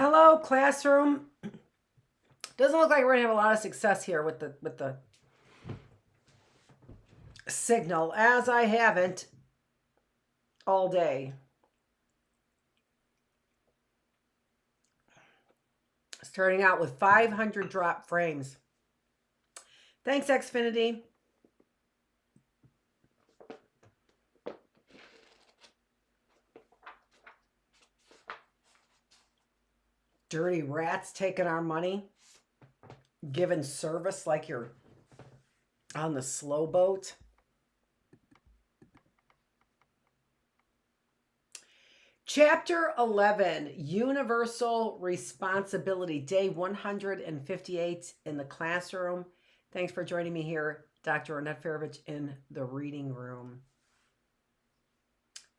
Hello, classroom. Doesn't look like we're gonna have a lot of success here with the signal, as I haven't all day. Starting out with 500 drop frames. Thanks, Xfinity. Dirty rats taking our money, giving service like you're on the slow boat. Chapter 11, Universal Responsibility, day 158 in the classroom. Thanks for joining me here, Dr. Annette Feravich, in the reading room.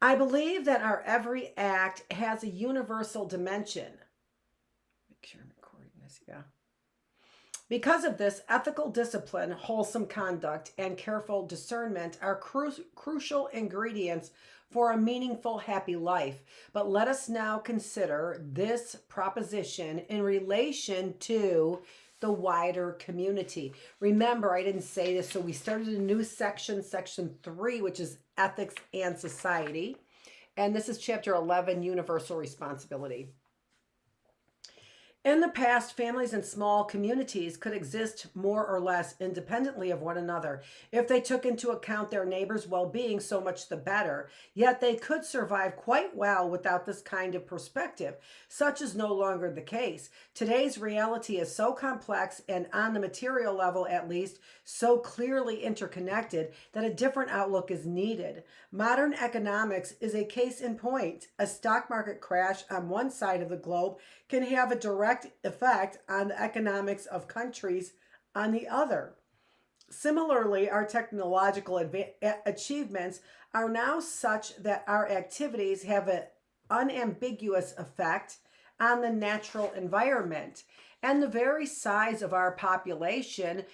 I believe that our every act has a universal dimension. Make sure I'm recording this, yeah. Because of this, ethical discipline, wholesome conduct, and careful discernment are crucial ingredients for a meaningful, happy life. But let us now consider this proposition in relation to the wider community. Remember, I didn't say this, so we started a new section, section 3, which is ethics and society. And this is chapter 11, universal responsibility. In the past, families and small communities could exist more or less independently of one another. If they took into account their neighbors' well-being, so much the better. Yet they could survive quite well without this kind of perspective. Such is no longer the case. Today's reality is so complex and, on the material level at least, so clearly interconnected that a different outlook is needed. Modern economics is a case in point. A stock market crash on one side of the globe can have a direct effect on the economics of countries on the other. Similarly, our technological achievements are now such that our activities have an unambiguous effect on the natural environment. And the very size of our population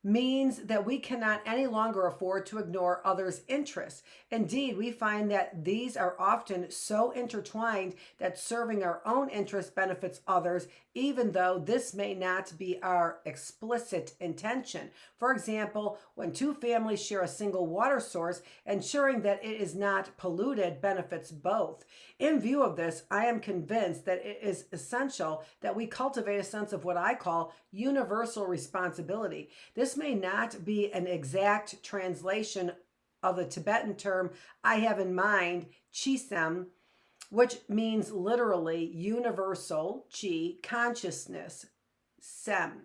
means that we cannot any longer afford to ignore others' interests. Indeed, we find that these are often so intertwined that serving our own interests benefits others, even though this may not be our explicit intention. For example, when two families share a single water source, ensuring that it is not polluted benefits both. In view of this, I am convinced that it is essential that we cultivate a sense of what I call universal responsibility. This may not be an exact translation of the Tibetan term I have in mind, chisem, which means literally universal, chi, consciousness, sem.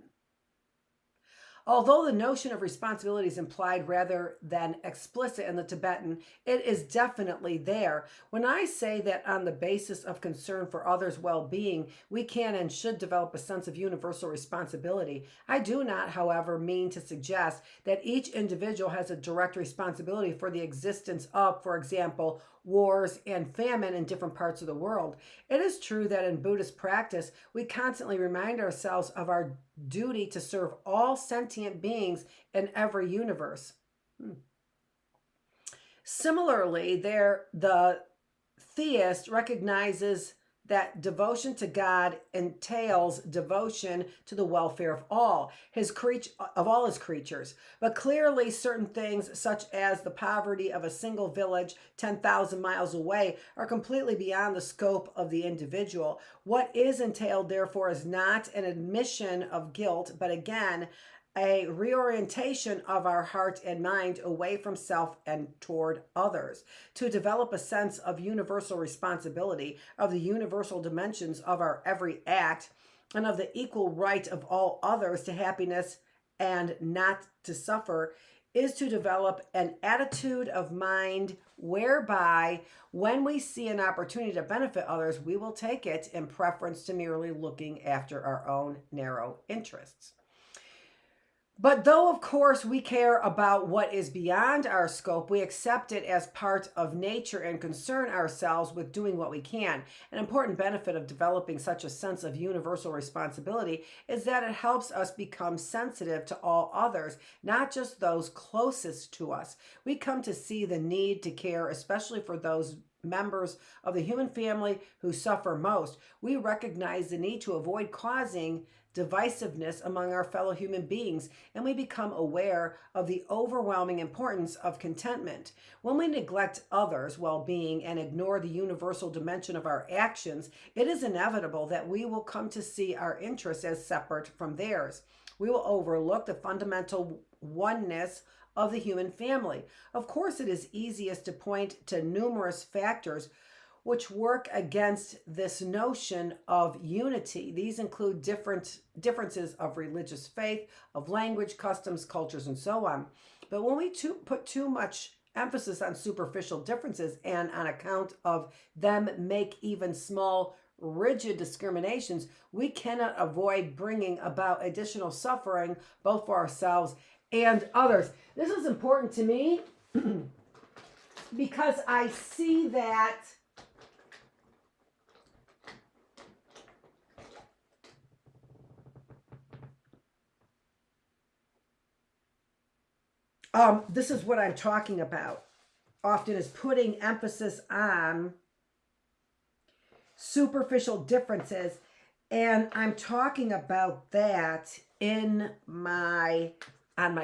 Although the notion of responsibility is implied rather than explicit in the Tibetan, it is definitely there. When I say that on the basis of concern for others' well-being, we can and should develop a sense of universal responsibility, I do not, however, mean to suggest that each individual has a direct responsibility for the existence of, for example, wars and famine in different parts of the world. It is true that in Buddhist practice, we constantly remind ourselves of our duty to serve all sentient beings in every universe. Similarly, the theist recognizes that devotion to God entails devotion to the welfare of all his creatures. But clearly, certain things, such as the poverty of a single village 10,000 miles away, are completely beyond the scope of the individual. What is entailed, therefore, is not an admission of guilt, but again, a reorientation of our heart and mind away from self and toward others, to develop a sense of universal responsibility, of the universal dimensions of our every act, and of the equal right of all others to happiness and not to suffer, is to develop an attitude of mind whereby when we see an opportunity to benefit others, we will take it in preference to merely looking after our own narrow interests. But though, of course, we care about what is beyond our scope, we accept it as part of nature and concern ourselves with doing what we can. An important benefit of developing such a sense of universal responsibility is that it helps us become sensitive to all others, not just those closest to us. We come to see the need to care, especially for those members of the human family who suffer most. We recognize the need to avoid causing divisiveness among our fellow human beings, and we become aware of the overwhelming importance of contentment. When we neglect others' well-being and ignore the universal dimension of our actions, it is inevitable that we will come to see our interests as separate from theirs. We will overlook the fundamental oneness of the human family. Of course, it is easiest to point to numerous factors which work against this notion of unity. These include differences of religious faith, of language, customs, cultures, and so on. But when we put too much emphasis on superficial differences and on account of them make even small, rigid discriminations, we cannot avoid bringing about additional suffering both for ourselves and others. This is important to me because I see that this is what I'm talking about often, is putting emphasis on superficial differences. And I'm talking about that on my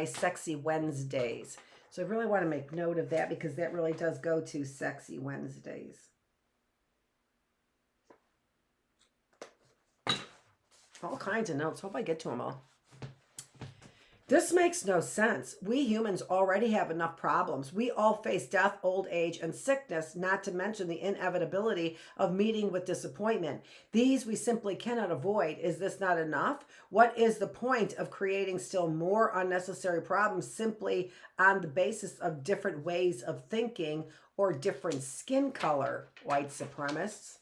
Sexy Wednesdays. So I really want to make note of that because that really does go to Sexy Wednesdays. All kinds of notes. Hope I get to them all. This makes no sense. We humans already have enough problems. We all face death, old age, and sickness, not to mention the inevitability of meeting with disappointment. These we simply cannot avoid. Is this not enough? What is the point of creating still more unnecessary problems simply on the basis of different ways of thinking or different skin color? White supremacists,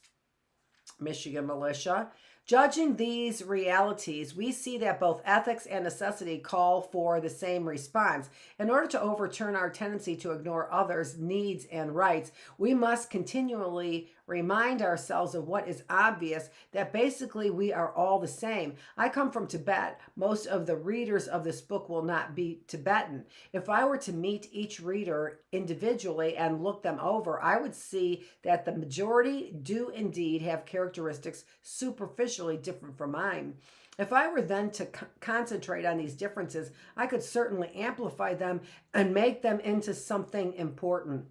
Michigan militia. Judging these realities, we see that both ethics and necessity call for the same response. In order to overturn our tendency to ignore others' needs and rights, we must continually remind ourselves of what is obvious, that basically we are all the same. I come from Tibet. Most of the readers of this book will not be Tibetan. If I were to meet each reader individually and look them over, I would see that the majority do indeed have characteristics superficially different from mine. If I were then to concentrate on these differences, I could certainly amplify them and make them into something important.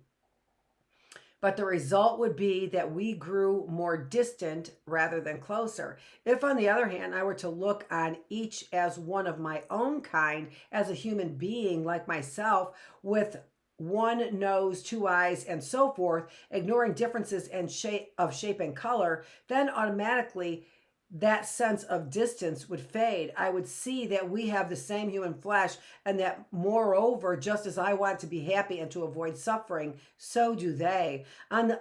But the result would be that we grew more distant rather than closer. If, on the other hand, I were to look on each as one of my own kind, as a human being like myself, with one nose, two eyes, and so forth, ignoring differences in shape and color, then automatically that sense of distance would fade. I would see that we have the same human flesh, and that moreover, just as I want to be happy and to avoid suffering, so do they. On the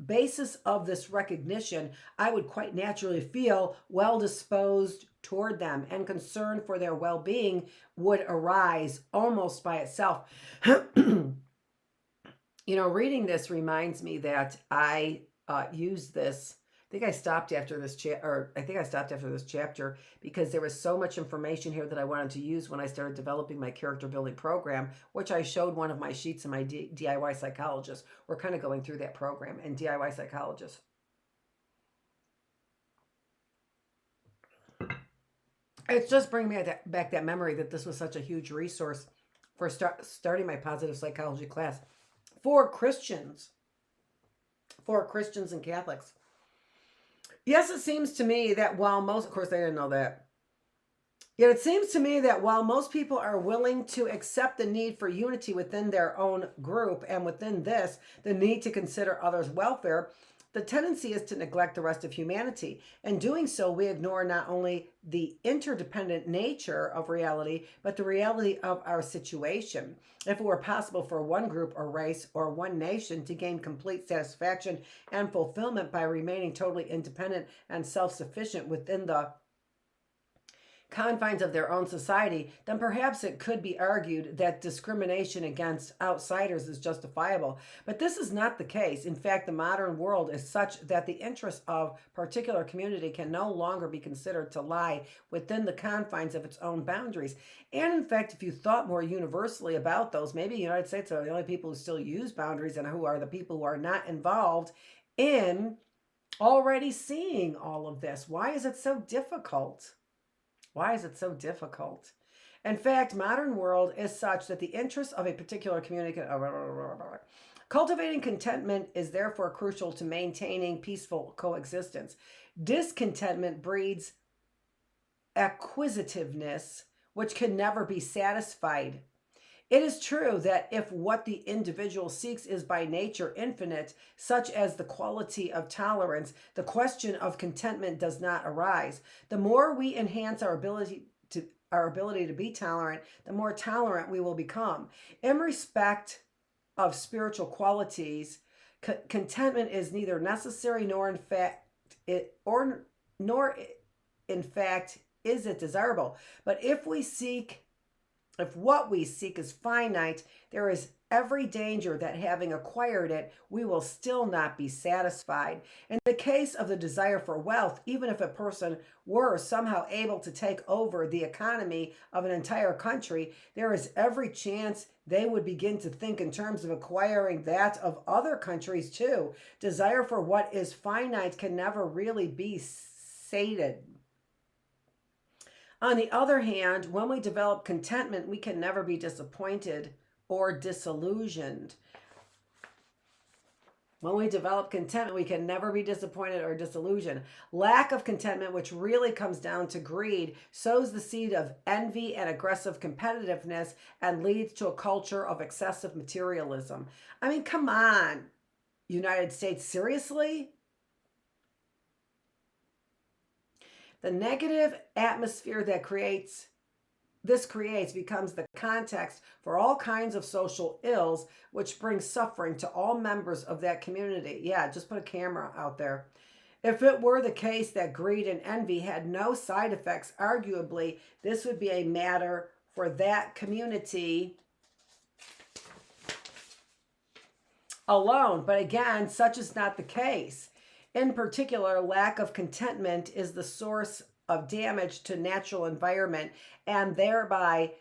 basis of this recognition, I would quite naturally feel well disposed toward them, and concern for their well-being would arise almost by itself. Reading this reminds me that I use this. I think I stopped after this chapter because there was so much information here that I wanted to use when I started developing my character building program, which I showed one of my sheets in my DIY Psychologist. We're kind of going through that program in DIY Psychologist. It's just bringing me back that memory that this was such a huge resource for starting my positive psychology class for Christians and Catholics. Yes, it seems to me that while most, of course, I didn't know that. Yet it seems to me that while most people are willing to accept the need for unity within their own group, and within this, the need to consider others' welfare, the tendency is to neglect the rest of humanity. In doing so, we ignore not only the interdependent nature of reality, but the reality of our situation. If it were possible for one group or race or one nation to gain complete satisfaction and fulfillment by remaining totally independent and self-sufficient within the confines of their own society, then perhaps it could be argued that discrimination against outsiders is justifiable. But this is not the case. In fact, the modern world is such that the interests of a particular community can no longer be considered to lie within the confines of its own boundaries. And in fact, if you thought more universally about those, maybe the United States are the only people who still use boundaries and who are the people who are not involved in already seeing all of this. Why is it so difficult? Why is it so difficult? In fact, modern world is such that the interests of a particular community cultivating contentment is therefore crucial to maintaining peaceful coexistence. Discontentment breeds acquisitiveness, which can never be satisfied. It is true that if what the individual seeks is by nature infinite, such as the quality of tolerance, the question of contentment does not arise. The more we enhance our ability to be tolerant, the more tolerant we will become. In respect of spiritual qualities, contentment is neither necessary nor in fact is it desirable. But if what we seek is finite, there is every danger that having acquired it, we will still not be satisfied. In the case of the desire for wealth, even if a person were somehow able to take over the economy of an entire country, there is every chance they would begin to think in terms of acquiring that of other countries too. Desire for what is finite can never really be sated. On the other hand, when we develop contentment, we can never be disappointed or disillusioned. When we develop contentment, we can never be disappointed or disillusioned. Lack of contentment, which really comes down to greed, sows the seed of envy and aggressive competitiveness and leads to a culture of excessive materialism. I mean, come on, United States, seriously? The negative atmosphere that this creates becomes the context for all kinds of social ills, which brings suffering to all members of that community. Yeah, just put a camera out there. If it were the case that greed and envy had no side effects, arguably, this would be a matter for that community alone. But again, such is not the case. In particular, lack of contentment is the source of damage to natural environment and thereby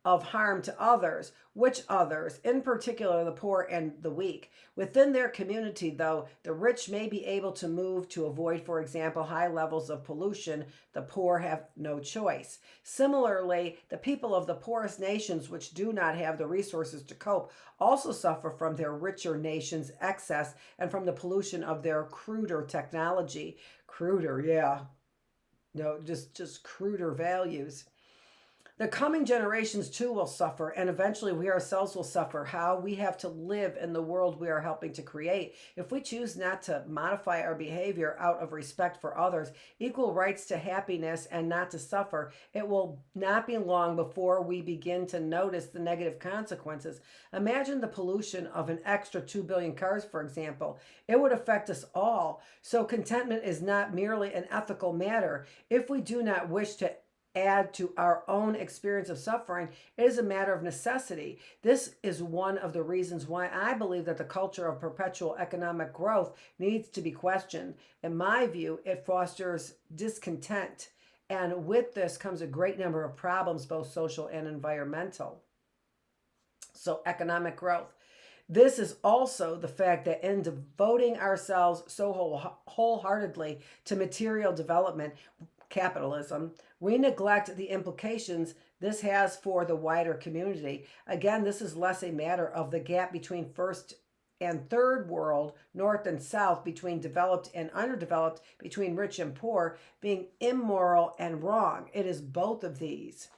of harm to others. Which others? In particular, the poor and the weak. Within their community, though, the rich may be able to move to avoid, for example, high levels of pollution. The poor have no choice. Similarly, the people of the poorest nations, which do not have the resources to cope, also suffer from their richer nations' excess and from the pollution of their cruder technology. Cruder, yeah. No, just cruder values. The coming generations too will suffer, and eventually we ourselves will suffer. How we have to live in the world we are helping to create. If we choose not to modify our behavior out of respect for others, equal rights to happiness, and not to suffer, it will not be long before we begin to notice the negative consequences. Imagine the pollution of an extra 2 billion cars, for example. It would affect us all. So contentment is not merely an ethical matter. If we do not wish to add to our own experience of suffering, it is a matter of necessity. This is one of the reasons why I believe that the culture of perpetual economic growth needs to be questioned. In my view, it fosters discontent, and with this comes a great number of problems, both social and environmental. So, economic growth. This is also the fact that in devoting ourselves so wholeheartedly to material development, capitalism, we neglect the implications this has for the wider community. Again, this is less a matter of the gap between first and third world, north and south, between developed and underdeveloped, between rich and poor, being immoral and wrong. It is both of these.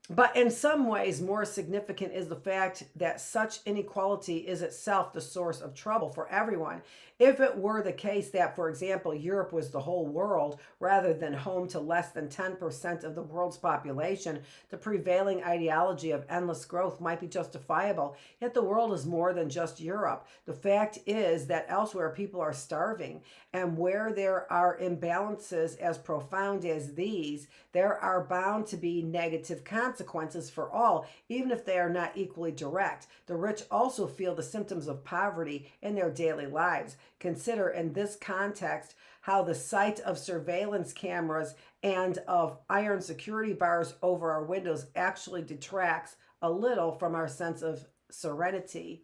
But in some ways, more significant is the fact that such inequality is itself the source of trouble for everyone. If it were the case that, for example, Europe was the whole world rather than home to less than 10% of the world's population, the prevailing ideology of endless growth might be justifiable. Yet the world is more than just Europe. The fact is that elsewhere people are starving, and where there are imbalances as profound as these, there are bound to be negative consequences for all, even if they are not equally direct. The rich also feel the symptoms of poverty in their daily lives. Consider in this context how the sight of surveillance cameras and of iron security bars over our windows actually detracts a little from our sense of serenity.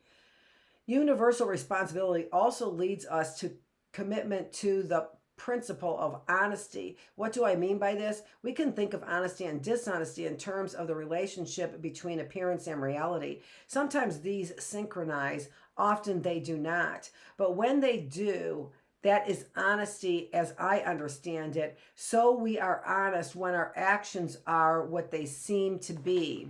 Universal responsibility also leads us to commitment to the principle of honesty. What do I mean by this? We can think of honesty and dishonesty in terms of the relationship between appearance and reality. Sometimes these synchronize, often they do not. But when they do, that is honesty as I understand it. So we are honest when our actions are what they seem to be.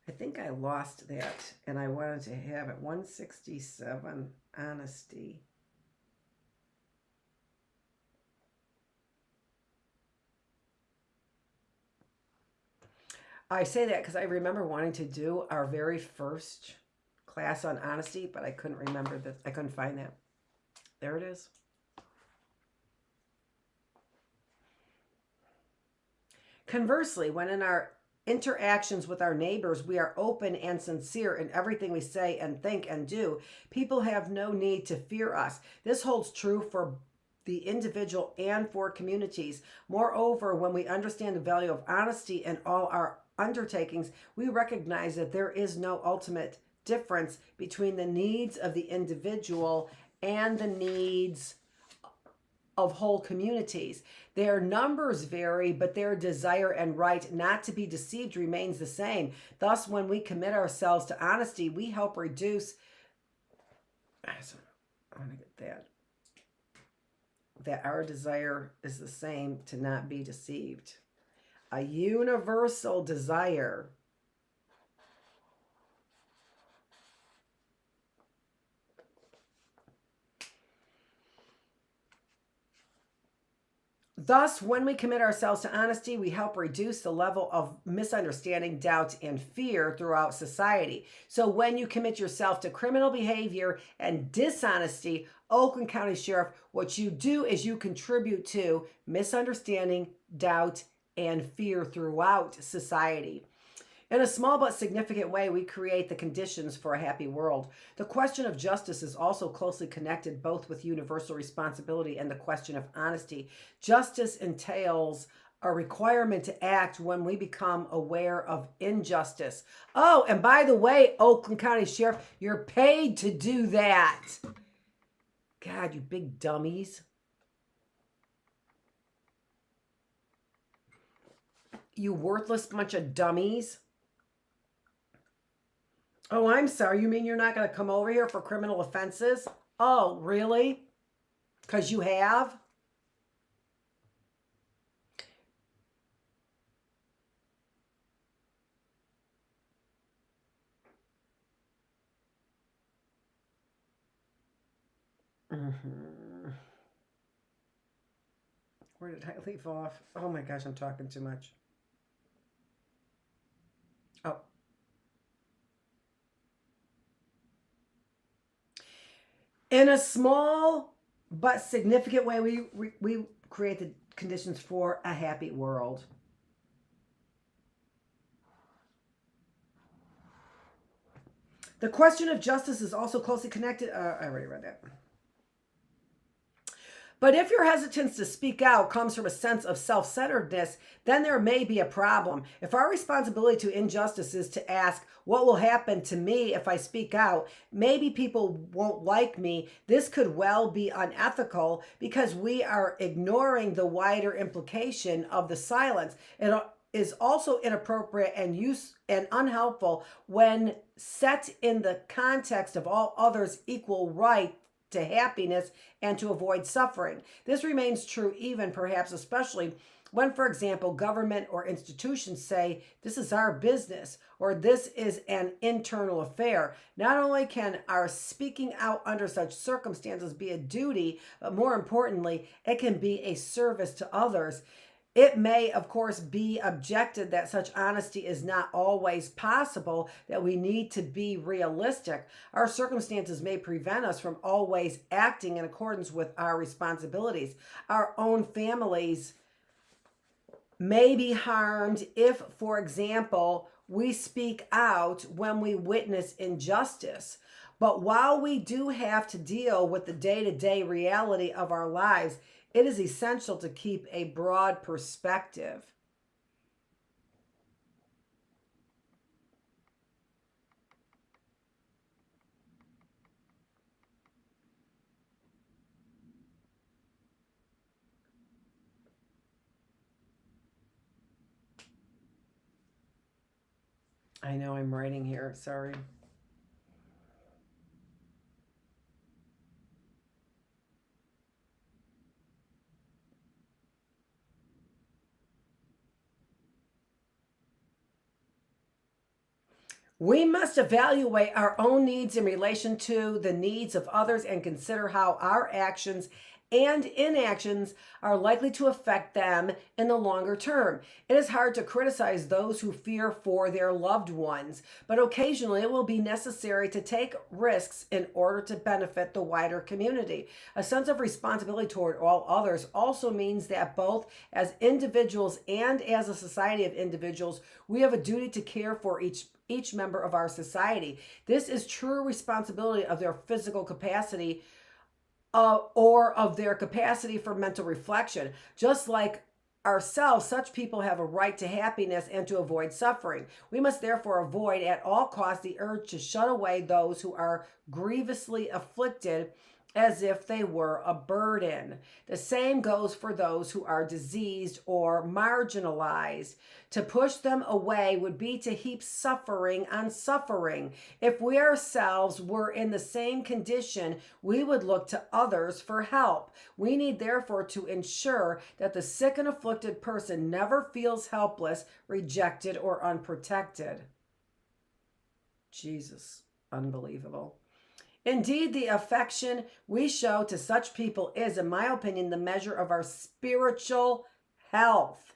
I think I lost that and I wanted to have it. 167, honesty. I say that because I remember wanting to do our very first class on honesty, but I couldn't remember this. I couldn't find that. There it is. Conversely, when in our interactions with our neighbors, we are open and sincere in everything we say and think and do, people have no need to fear us. This holds true for the individual and for communities. Moreover, when we understand the value of honesty in all our undertakings, we recognize that there is no ultimate difference between the needs of the individual and the needs of whole communities. Their numbers vary, but their desire and right not to be deceived remains the same. Thus, when we commit ourselves to honesty, we help reduce, I want to get that our desire is the same to not be deceived. A universal desire. Thus, when we commit ourselves to honesty, we help reduce the level of misunderstanding, doubt, and fear throughout society. So when you commit yourself to criminal behavior and dishonesty, Oakland County Sheriff, what you do is you contribute to misunderstanding, doubt, and fear throughout society. In a small but significant way, we create the conditions for a happy world. The question of justice is also closely connected both with universal responsibility and the question of honesty. Justice entails a requirement to act when we become aware of injustice. Oh, and by the way, Oakland County Sheriff, you're paid to do that. God, you big dummies. You worthless bunch of dummies. Oh, I'm sorry. You mean you're not going to come over here for criminal offenses? Oh, really? Because you have? Where did I leave off? Oh my gosh, I'm talking too much. Oh. In a small but significant way, we create the conditions for a happy world. The question of justice is also closely connected. I already read that. But if your hesitance to speak out comes from a sense of self-centeredness, then there may be a problem. If our responsibility to injustice is to ask, what will happen to me if I speak out? Maybe people won't like me. This could well be unethical because we are ignoring the wider implication of the silence. It is also inappropriate and unhelpful when set in the context of all others' equal right to happiness and to avoid suffering. This remains true even, perhaps especially, When, for example, government or institutions say, this is our business, or this is an internal affair, not only can our speaking out under such circumstances be a duty, but more importantly, it can be a service to others. It may, of course, be objected that such honesty is not always possible, that we need to be realistic. Our circumstances may prevent us from always acting in accordance with our responsibilities. Our own families may be harmed if, for example, we speak out when we witness injustice. But while we do have to deal with the day-to-day reality of our lives, it is essential to keep a broad perspective. I know I'm writing here, sorry. We must evaluate our own needs in relation to the needs of others and consider how our actions and inactions are likely to affect them in the longer term. It is hard to criticize those who fear for their loved ones, but occasionally it will be necessary to take risks in order to benefit the wider community. A sense of responsibility toward all others also means that both as individuals and as a society of individuals, we have a duty to care for each member of our society. This is true responsibility of their physical capacity or of their capacity for mental reflection. Just like ourselves, such people have a right to happiness and to avoid suffering. We must therefore avoid at all costs the urge to shut away those who are grievously afflicted as if they were a burden. The same goes for those who are diseased or marginalized. To push them away would be to heap suffering on suffering. If we ourselves were in the same condition, we would look to others for help. We need therefore to ensure that the sick and afflicted person never feels helpless, rejected, or unprotected. Jesus, unbelievable. Indeed, the affection we show to such people is, in my opinion, the measure of our spiritual health.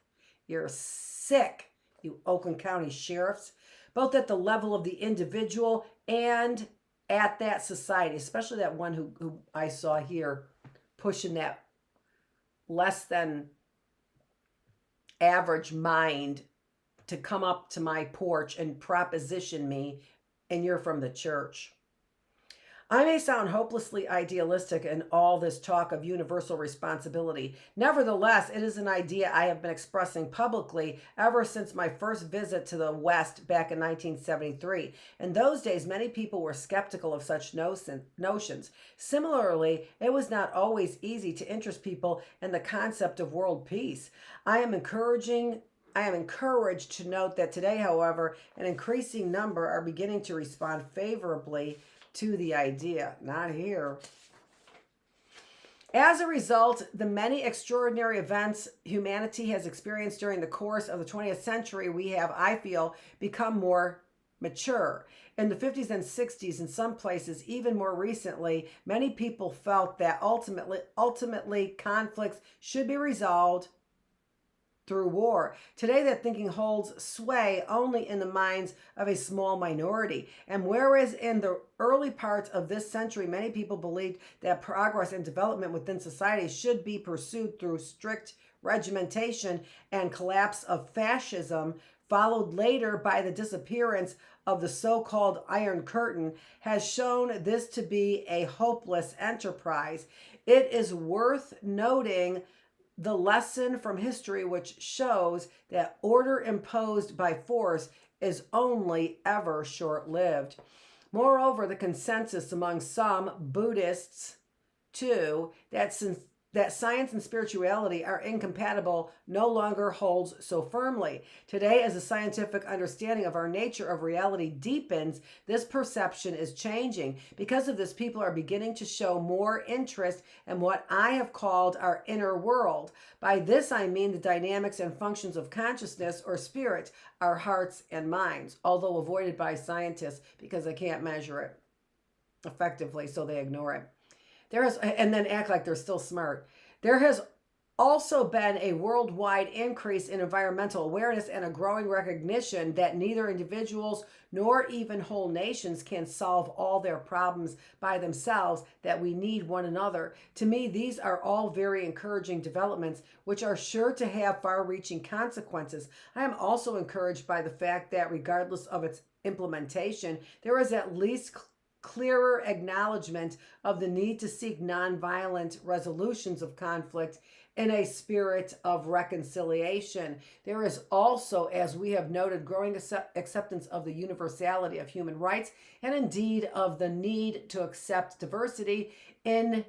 You're sick, you Oakland County sheriffs, both at the level of the individual and at that society, especially that one who I saw here pushing that less than average mind to come up to my porch and proposition me, and you're from the church. I may sound hopelessly idealistic in all this talk of universal responsibility. Nevertheless, it is an idea I have been expressing publicly ever since my first visit to the West back in 1973. In those days, many people were skeptical of such notions. Similarly, it was not always easy to interest people in the concept of world peace. I am encouraged to note that today, however, an increasing number are beginning to respond favorably to the idea. Not here. As a result, the many extraordinary events humanity has experienced during the course of the 20th century, we have, I feel, become more mature. In the 50s and 60s, in some places, even more recently, many people felt that ultimately conflicts should be resolved through war. Today, that thinking holds sway only in the minds of a small minority. And whereas in the early parts of this century, many people believed that progress and development within society should be pursued through strict regimentation and collapse of fascism, followed later by the disappearance of the so-called Iron Curtain, has shown this to be a hopeless enterprise. It is worth noting the lesson from history which shows that order imposed by force is only ever short-lived. Moreover, the consensus among some Buddhists, too, that that science and spirituality are incompatible no longer holds so firmly. Today, as a scientific understanding of our nature of reality deepens, this perception is changing. Because of this, people are beginning to show more interest in what I have called our inner world. By this, I mean the dynamics and functions of consciousness or spirit, our hearts and minds, although avoided by scientists because they can't measure it effectively, so they ignore it. And then act like they're still smart. There has also been a worldwide increase in environmental awareness and a growing recognition that neither individuals nor even whole nations can solve all their problems by themselves, that we need one another. To me, these are all very encouraging developments, which are sure to have far-reaching consequences. I am also encouraged by the fact that regardless of its implementation, there is at least clearer acknowledgement of the need to seek nonviolent resolutions of conflict in a spirit of reconciliation. There is also, as we have noted, growing acceptance of the universality of human rights and indeed of the need to accept diversity in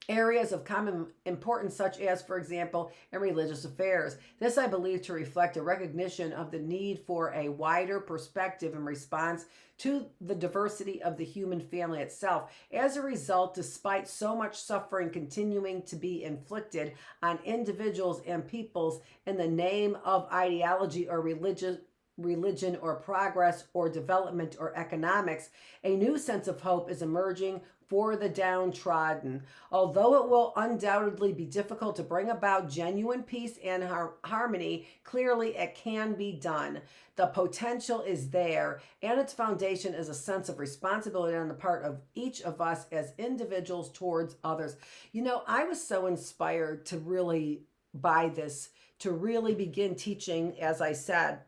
areas of common importance, such as, for example, in religious affairs. This, I believe, to reflect a recognition of the need for a wider perspective in response to the diversity of the human family itself. As a result, despite so much suffering continuing to be inflicted on individuals and peoples in the name of ideology or religion or progress or development or economics, a new sense of hope is emerging for the downtrodden. Although it will undoubtedly be difficult to bring about genuine peace and harmony, clearly it can be done. The potential is there, and its foundation is a sense of responsibility on the part of each of us as individuals towards others. You know, I was so inspired to really buy this, to really begin teaching, as I said,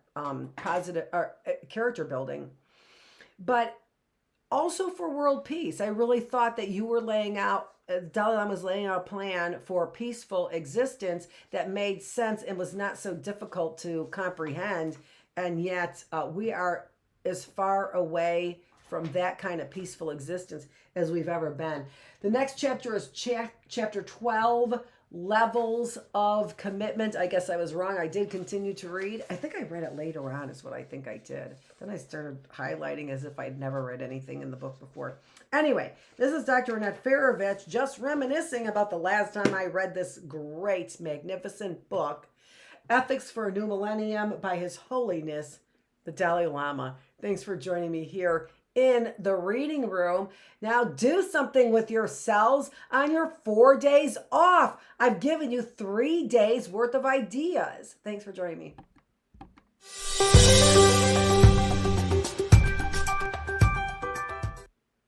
positive character building, but also for world peace. I really thought that you were laying out, Dalai Lama was laying out a plan for peaceful existence that made sense and was not so difficult to comprehend. And yet we are as far away from that kind of peaceful existence as we've ever been. The next chapter is chapter 12, Levels of Commitment. I guess I was wrong. I did continue to read. I think I read it later on is what I think I did. Then I started highlighting as if I'd never read anything in the book before. Anyway, this is Dr. Annette Feravich, just reminiscing about the last time I read this great, magnificent book, Ethics for a New Millennium by His Holiness, the Dalai Lama. Thanks for joining me here in the reading room. Now do something with yourselves on your 4 days off. I've given you 3 days worth of ideas. Thanks for joining me.